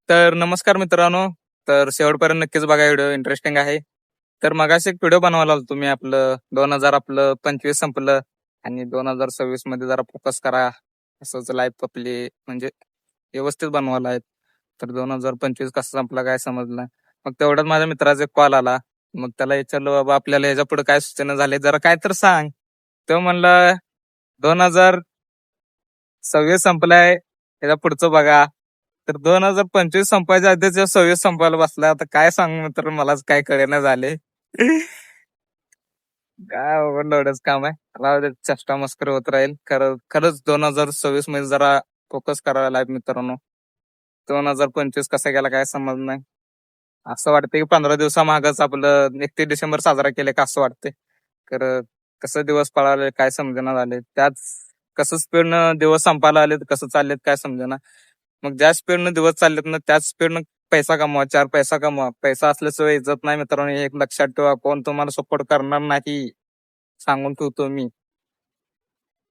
तर नमस्कार मित्रांनो. तर शेवटपर्यंत नक्कीच बघा, व्हिडिओ इंटरेस्टिंग आहे. तर मगाशी एक व्हिडिओ बनवायला आलो तुम्ही, आपलं 2000 आपलं 25 संपलं आणि 2026 मध्ये जरा फोकस करा, असंच लाईफ आपली म्हणजे व्यवस्थित बनवायला आहेत. तर 2025 कसं संपला काय समजलं. मग तेवढ्यात माझ्या मित्राचा एक कॉल आला. मग त्याला विचारलं, बाबा आपल्याला ह्याच्या पुढे काय सूचना झाले, जरा काय तर सांग. तो म्हणला 2026 संपलाय, त्याच्या पुढचं बघा. तर 2025 संपायच्या आधीच 26 संपायला बसला. आता काय सांगू मित्र, मलाच काय कळेना झाले. काय ओव्हरलोडच काम आहे. राहू दे, चेष्टा मस्करी होत राहील. खरंच 2026 मध्ये जरा फोकस करायला लागेल मित्रांनो. 2025 कसा गेला काय समज नाही. असं वाटतंय की 15 दिवसामागच आपलं 31 डिसेंबर साजरा केले का असं वाटतंय. तर कसं दिवस पळाले काय समजेना झाले. त्याच कसं स्पीडनं दिवस संपायला आले, कसं चाललेत काय समजेना. मग ज्या स्पीडनं दिवस चाललेत ना, त्याच स्पीडनं पैसा कमवा, 4 पैसा कमवा. पैसा असल्याशिवाय इज्जत नाही मित्रांनो, हे एक लक्षात ठेवा. कोण तुम्हाला सपोर्ट करणार नाही, सांगून ठेवतो मी.